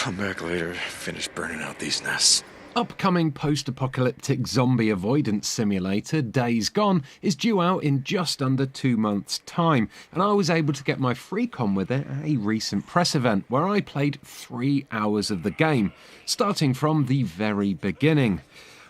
come back later, finish burning out these nests. Upcoming post-apocalyptic zombie avoidance simulator, Days Gone, is due out in just under 2 months' time, and I was able to get my freak on with it at a recent press event where I played 3 hours of the game, starting from the very beginning.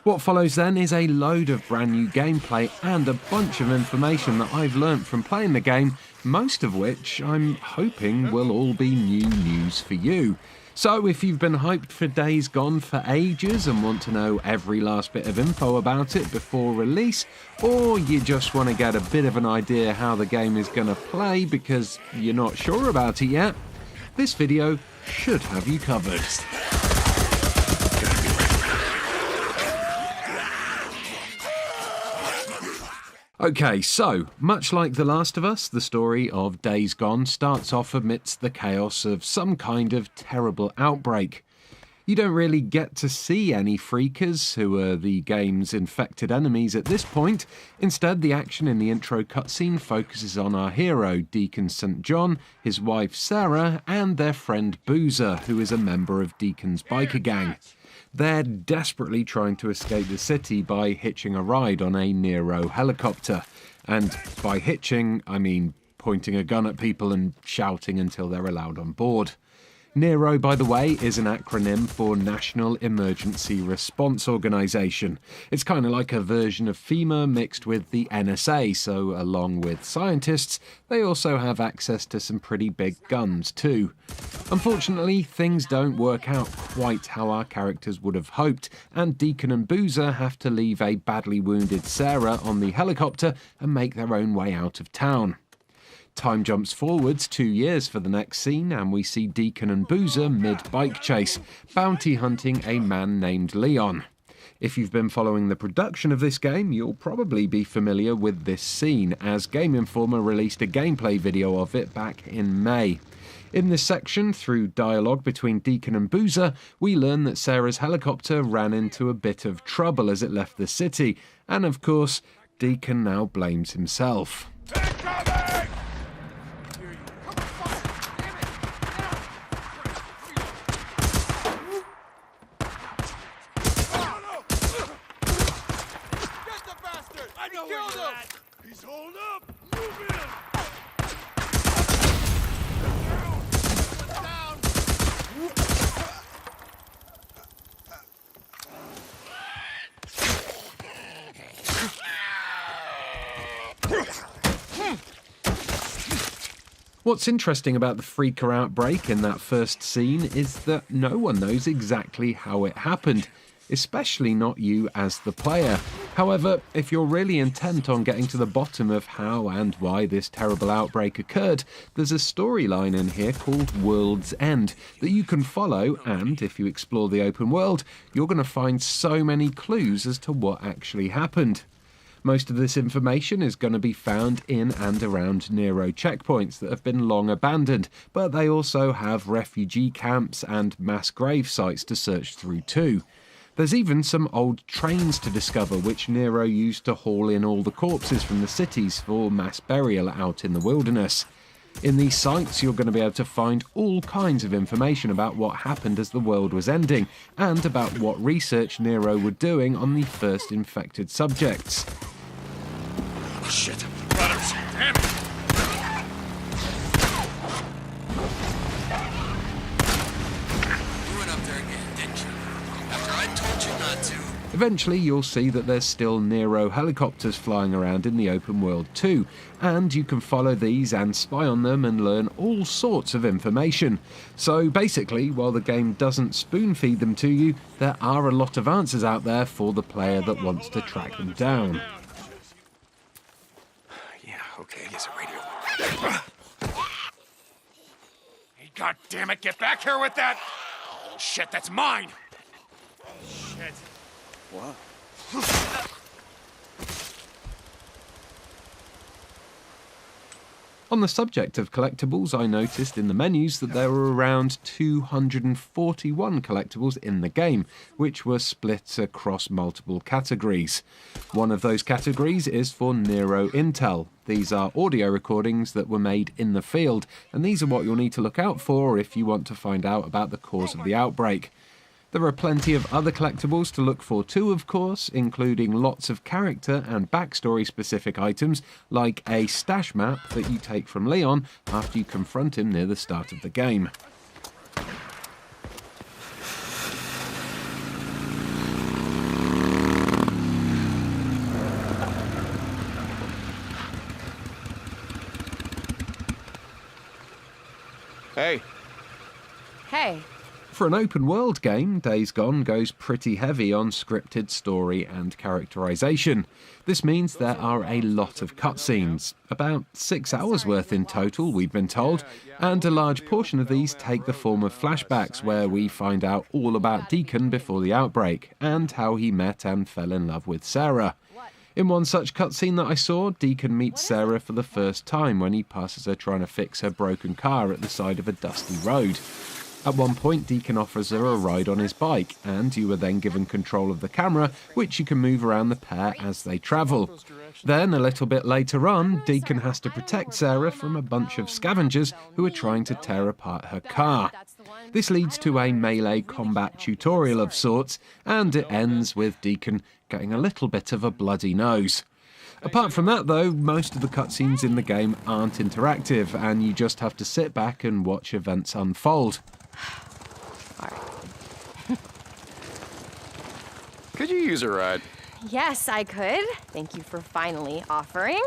What follows then is a load of brand new gameplay and a bunch of information that I've learnt from playing the game, most of which I'm hoping will all be new news for you. So if you've been hyped for Days Gone for ages and want to know every last bit of info about it before release, or you just want to get a bit of an idea how the game is going to play because you're not sure about it yet, this video should have you covered. Okay, so, much like The Last of Us, the story of Days Gone starts off amidst the chaos of some kind of terrible outbreak. You don't really get to see any freakers, who are the game's infected enemies at this point. Instead, the action in the intro cutscene focuses on our hero, Deacon St. John, his wife Sarah, and their friend Boozer, who is a member of Deacon's biker gang. They're desperately trying to escape the city by hitching a ride on a Nero helicopter. And by hitching, I mean pointing a gun at people and shouting until they're allowed on board. Nero, by the way, is an acronym for National Emergency Response Organisation. It's kind of like a version of FEMA mixed with the NSA, so along with scientists, they also have access to some pretty big guns too. Unfortunately, things don't work out quite how our characters would have hoped, and Deacon and Boozer have to leave a badly wounded Sarah on the helicopter and make their own way out of town. Time jumps forwards 2 years for the next scene, and we see Deacon and Boozer mid-bike chase, bounty hunting a man named Leon. If you've been following the production of this game, you'll probably be familiar with this scene, as Game Informer released a gameplay video of it back in May. In this section, through dialogue between Deacon and Boozer, we learn that Sarah's helicopter ran into a bit of trouble as it left the city, and of course, Deacon now blames himself. What's interesting about the freaker outbreak in that first scene is that no one knows exactly how it happened, especially not you as the player. However, if you're really intent on getting to the bottom of how and why this terrible outbreak occurred, there's a storyline in here called World's End that you can follow, and if you explore the open world, you're going to find so many clues as to what actually happened. Most of this information is going to be found in and around Nero checkpoints that have been long abandoned, but they also have refugee camps and mass grave sites to search through too. There's even some old trains to discover which Nero used to haul in all the corpses from the cities for mass burial out in the wilderness. In these sites, you're going to be able to find all kinds of information about what happened as the world was ending, and about what research Nero were doing on the first infected subjects. Oh, shit. Brothers, damn it! You went up there again, didn't you? After I told you not to. Eventually, you'll see that there's still Nero helicopters flying around in the open world too, and you can follow these and spy on them and learn all sorts of information. So basically, while the game doesn't spoon-feed them to you, there are a lot of answers out there for the player that wants to track them down. Okay, here's a radio. Hey, God damn it, get back here with that! Oh, shit, that's mine! Shit. What? On the subject of collectibles, I noticed in the menus that there were around 241 collectibles in the game, which were split across multiple categories. One of those categories is for Nero Intel. These are audio recordings that were made in the field, and these are what you'll need to look out for if you want to find out about the cause of the outbreak. There are plenty of other collectibles to look for too, of course, including lots of character and backstory specific items, like a stash map that you take from Leon after you confront him near the start of the game. Hey. Hey. For an open-world game, Days Gone goes pretty heavy on scripted story and characterization. This means there are a lot of cutscenes, about 6 hours worth in total, we've been told, and a large portion of these take the form of flashbacks where we find out all about Deacon before the outbreak, and how he met and fell in love with Sarah. In one such cutscene that I saw, Deacon meets Sarah for the first time when he passes her trying to fix her broken car at the side of a dusty road. At one point, Deacon offers her a ride on his bike, and you are then given control of the camera, which you can move around the pair as they travel. Then, a little bit later on, Deacon has to protect Sarah from a bunch of scavengers who are trying to tear apart her car. This leads to a melee combat tutorial of sorts, and it ends with Deacon getting a little bit of a bloody nose. Apart from that, though, most of the cutscenes in the game aren't interactive, and you just have to sit back and watch events unfold. Could you use a ride? Yes, I could. Thank you for finally offering.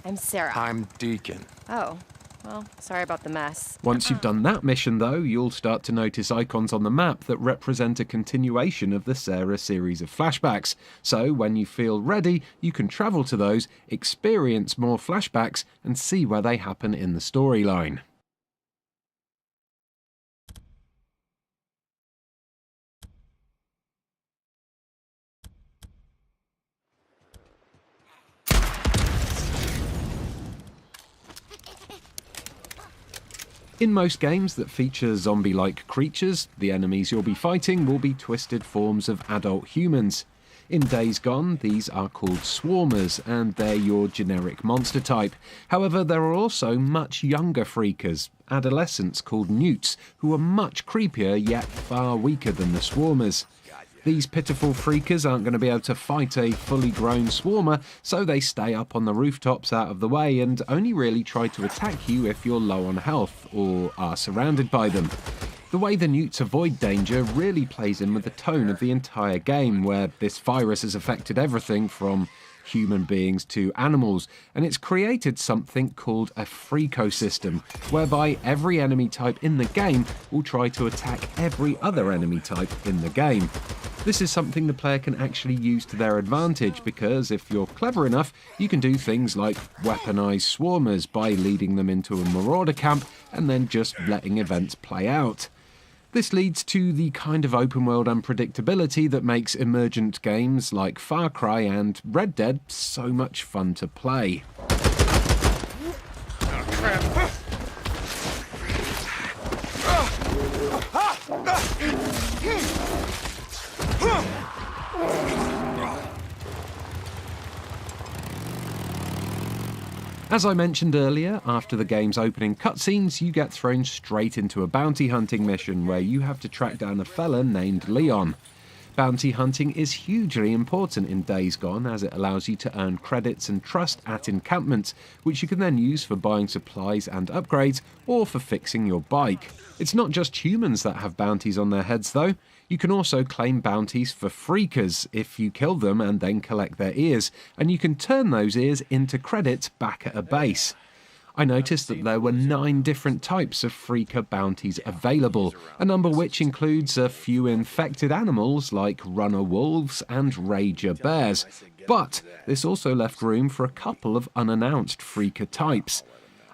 I'm Sarah. I'm Deacon. Oh, well, sorry about the mess. Once you've done that mission, though, you'll start to notice icons on the map that represent a continuation of the Sarah series of flashbacks. So, when you feel ready, you can travel to those, experience more flashbacks, and see where they happen in the storyline. In most games that feature zombie-like creatures, the enemies you'll be fighting will be twisted forms of adult humans. In Days Gone, these are called swarmers, and they're your generic monster type. However, there are also much younger freakers, adolescents called newts, who are much creepier yet far weaker than the swarmers. These pitiful freakers aren't going to be able to fight a fully grown swarmer, so they stay up on the rooftops out of the way and only really try to attack you if you're low on health or are surrounded by them. The way the newts avoid danger really plays in with the tone of the entire game, where this virus has affected everything from human beings to animals, and it's created something called a freakosystem, whereby every enemy type in the game will try to attack every other enemy type in the game. This is something the player can actually use to their advantage, because if you're clever enough, you can do things like weaponize swarmers by leading them into a marauder camp and then just letting events play out. This leads to the kind of open-world unpredictability that makes emergent games like Far Cry and Red Dead so much fun to play. Oh, crap. As I mentioned earlier, after the game's opening cutscenes, you get thrown straight into a bounty hunting mission where you have to track down a fella named Leon. Bounty hunting is hugely important in Days Gone, as it allows you to earn credits and trust at encampments, which you can then use for buying supplies and upgrades, or for fixing your bike. It's not just humans that have bounties on their heads though. You can also claim bounties for freakers if you kill them and then collect their ears, and you can turn those ears into credits back at a base. I noticed that there were 9 different types of freaker bounties available, a number which includes a few infected animals like runner wolves and rager bears. But this also left room for a couple of unannounced freaker types.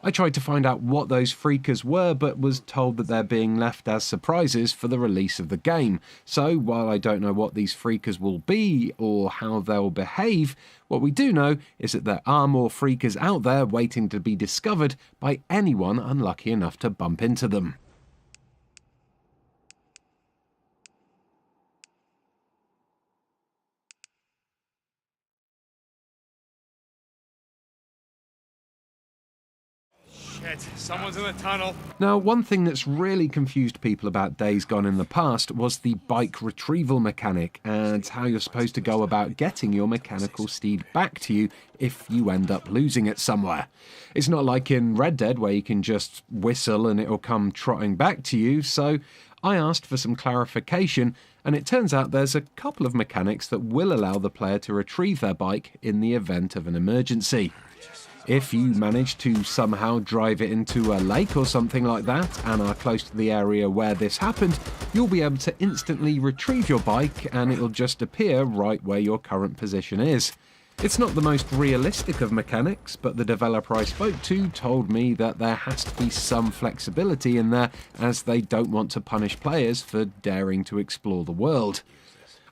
I tried to find out what those freakers were, but was told that they're being left as surprises for the release of the game. So, while I don't know what these freakers will be or how they'll behave, what we do know is that there are more freakers out there waiting to be discovered by anyone unlucky enough to bump into them. Shit, someone's in the tunnel. Now, one thing that's really confused people about Days Gone in the past was the bike retrieval mechanic and how you're supposed to go about getting your mechanical steed back to you if you end up losing it somewhere. It's not like in Red Dead where you can just whistle and it'll come trotting back to you, so I asked for some clarification, and it turns out there's a couple of mechanics that will allow the player to retrieve their bike in the event of an emergency. If you manage to somehow drive it into a lake or something like that and are close to the area where this happened, you'll be able to instantly retrieve your bike and it'll just appear right where your current position is. It's not the most realistic of mechanics, but the developer I spoke to told me that there has to be some flexibility in there as they don't want to punish players for daring to explore the world.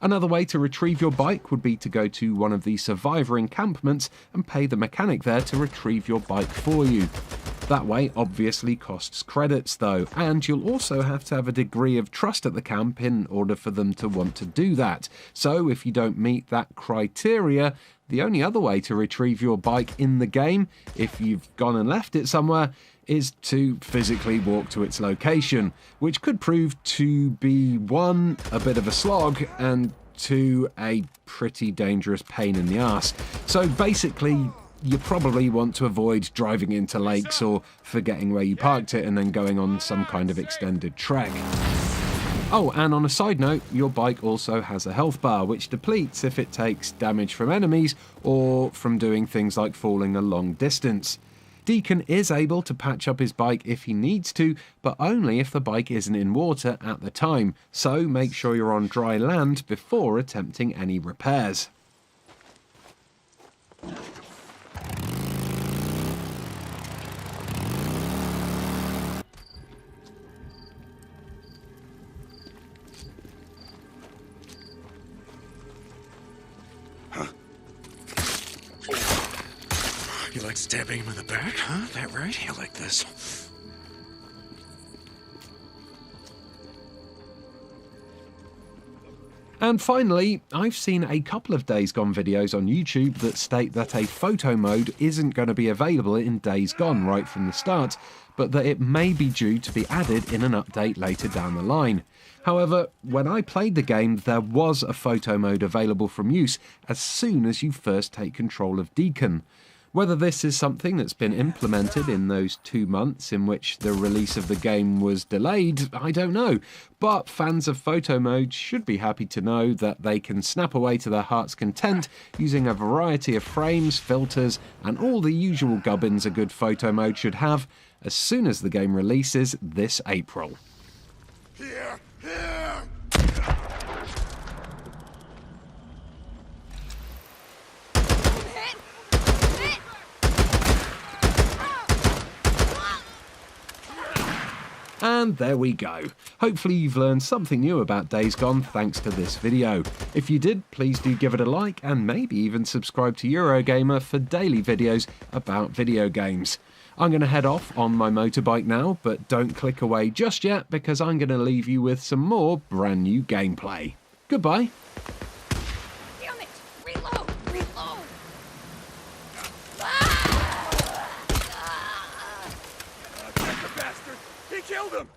Another way to retrieve your bike would be to go to one of the survivor encampments and pay the mechanic there to retrieve your bike for you. That way obviously costs credits though, and you'll also have to have a degree of trust at the camp in order for them to want to do that. So if you don't meet that criteria, the only other way to retrieve your bike in the game, if you've gone and left it somewhere, is to physically walk to its location, which could prove to be 1, a bit of a slog, and 2, a pretty dangerous pain in the arse. So basically, you probably want to avoid driving into lakes or forgetting where you parked it and then going on some kind of extended trek. Oh, and on a side note, your bike also has a health bar, which depletes if it takes damage from enemies or from doing things like falling a long distance. Deacon is able to patch up his bike if he needs to, but only if the bike isn't in water at the time, so make sure you're on dry land before attempting any repairs. You like stabbing him in the back, huh? That right? You like this. And finally, I've seen a couple of Days Gone videos on YouTube that state that a photo mode isn't going to be available in Days Gone right from the start, but that it may be due to be added in an update later down the line. However, when I played the game, there was a photo mode available from use as soon as you first take control of Deacon. Whether this is something that's been implemented in those 2 months in which the release of the game was delayed, I don't know. But fans of photo mode should be happy to know that they can snap away to their heart's content using a variety of frames, filters, and all the usual gubbins a good photo mode should have as soon as the game releases this April. Here! And there we go. Hopefully you've learned something new about Days Gone thanks to this video. If you did, please do give it a like and maybe even subscribe to Eurogamer for daily videos about video games. I'm going to head off on my motorbike now, but don't click away just yet because I'm going to leave you with some more brand new gameplay. Goodbye. Damn it! Reload! Reload! Get the bastard! He killed him!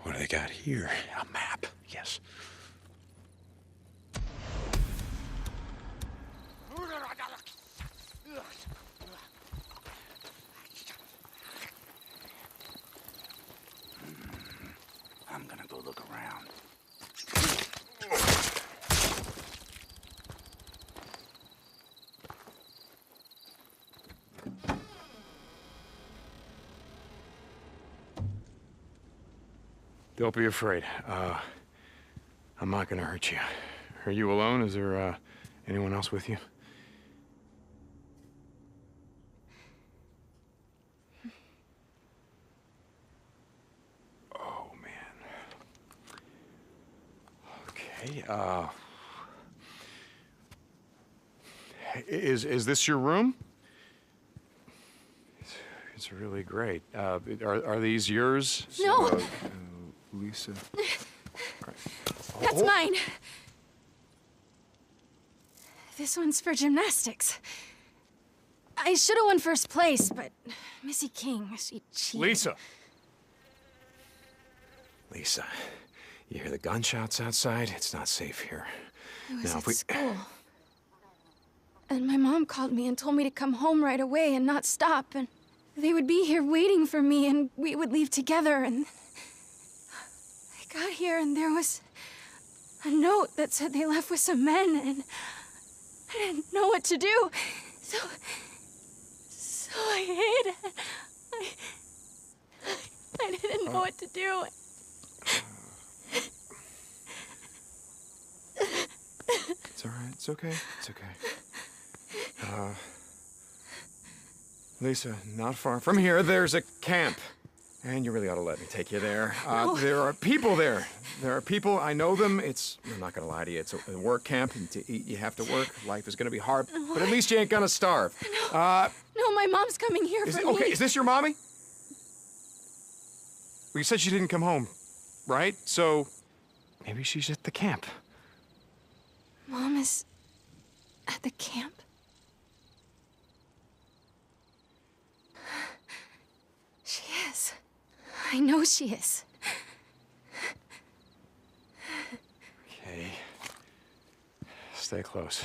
What do they got here? A map, yes. I'm gonna go look around. Don't be afraid. I'm not gonna hurt you. Are you alone? Is there, anyone else with you? Oh, man. Okay, is this your room? It's really great. Are these yours? No! Lisa. That's mine. This one's for gymnastics. I should have won first place, but Missy King, she cheated. Lisa! Lisa, you hear the gunshots outside? It's not safe here. I was Now, at school. And my mom called me and told me to come home right away and not stop, and they would be here waiting for me, and we would leave together, and I got here, and there was a note that said they left with some men, and I didn't know what to do, so I hid. I didn't know what to do. It's all right. It's okay. It's okay. Lisa, not far from here, there's a camp. And you really ought to let me take you there. There are people there. There are people, I know them. I'm not gonna lie to you, it's a work camp, and to eat, you have to work. Life is gonna be hard, but at least you ain't gonna starve. No, my mom's coming here for me. Okay, is this your mommy? Well, you said she didn't come home, right? So, maybe she's at the camp. Mom is at the camp? She is. I know she is. Okay. Stay close.